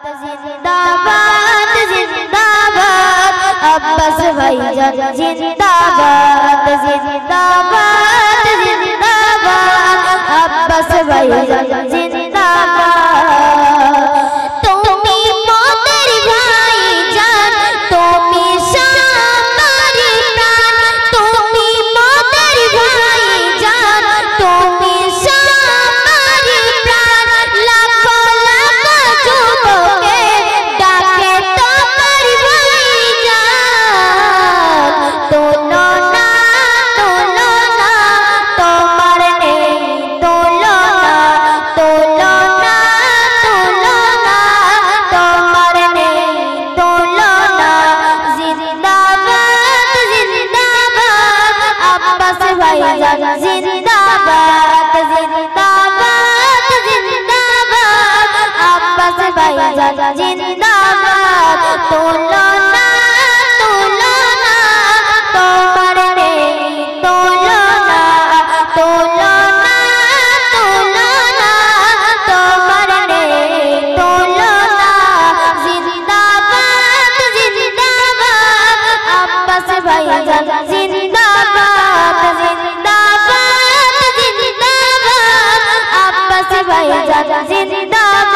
जिंदाबाद जिंदाबाद अब्बास भाईजान जिंदाबाद जिंदाबाद जिंदाबाद अब्बास भाईजान जिंदाबाद তুমি মোদের ভাইজান তুমি সবার প্রাণ তুমি মোদের ভাইজান তুমি সবার প্রাণ লাখো লাখো যুবকে ডাকে তোমার ভাইজান তোলো না তোমার নেই তোলো না তোমার নেই তোলো না জিন্দাবাদ জিন্দাবাদ আব্বাস ভাইজান জিন্দাবাদ জিন্দাবাদ জিন্দাবাদ আব্বাস ভাইজান জিন্দাবাদ তোলো না তোমার নেই তোলো না তোমার নেই তোলো না জিন্দাবাদ জিন্দাবাদ আব্বাস ভাইজান জিন্দাবাদ জিন্দাবাদ জিন্দাবাদ আব্বাস ভাইজান জিন্দাবাদ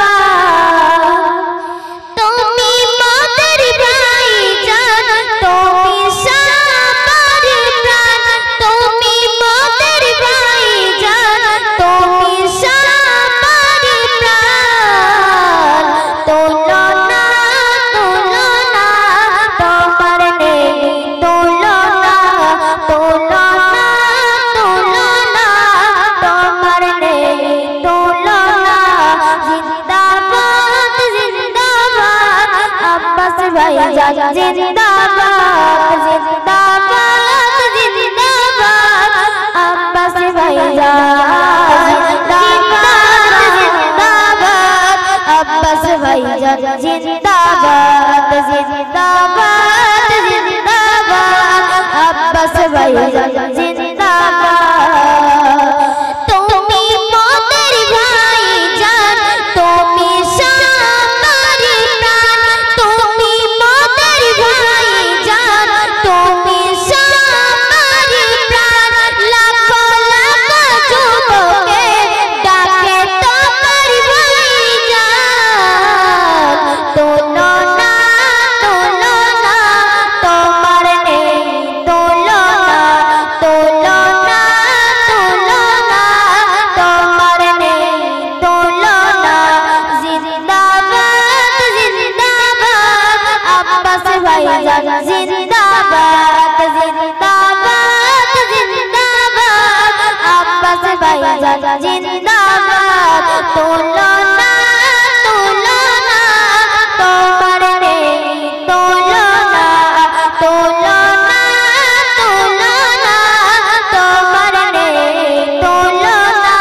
তুমি মোদের ভাইজান তুমি সবার প্রাণ তুমি মোদের ভাইজান তুমি সবার প্রাণ তোলো না তোমার নেই তোলো না তোমার নেই তোলো না জিন্দাবাদ জিন্দাবাদ আব্বাস ভাইজান জিন্দাবাদ জিন্দাবাদ জিন্দাবাদ আব্বাস ভাইজান জিন্দাবাদ আব্বাস ভাইজান জিন্দাবাদ জিন্দাবাদ জিন্দাবাদ আব্বাস ভাইজান জিন্দাবাদ তুমি মোদের ভাইজান তুমি সবার প্রাণ তুমি মোদের ভাইজান তুমি সবার প্রাণ লাখো লাখো যুবকে ডাকে তোমার ভাইজান তোলো না তোমার নেই তোলো না তোমার নেই তোলো না জিন্দাবাদ জিন্দাবাদ আব্বাস ভাইজান জিন্দাবাদ জিন্দাবাদ জিন্দাবাদ আব্বাস ভাইজান জিন্দাবাদ তোলো না তোমার নেই তোলো না তোমার নেই তোলো না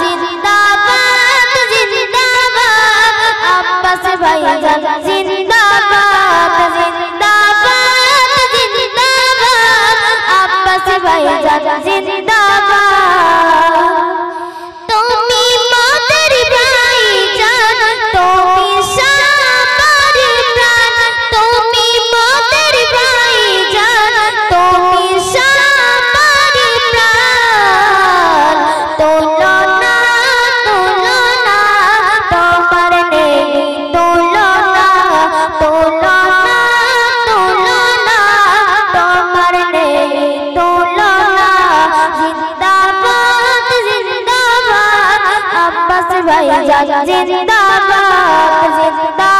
জিন্দাবাদ জিন্দাবাদ আব্বাস ভাইজান জিন্দাবাদ জিন্দাবাদ জিন্দাবাদ আব্বাস ভাইজান জিন্দাবাদ তুমি মোদের ভাইজান তুমি সবার প্রাণ তুমি মোদের ভাইজান তুমি সবার প্রাণ তোলো না তোমার নেই তোলো না তোমার নেই তোলো না জিন্দাবাদ জিন্দাবাদ আব্বাস ভাইজান জিন্দাবাদ জিন্দাবাদ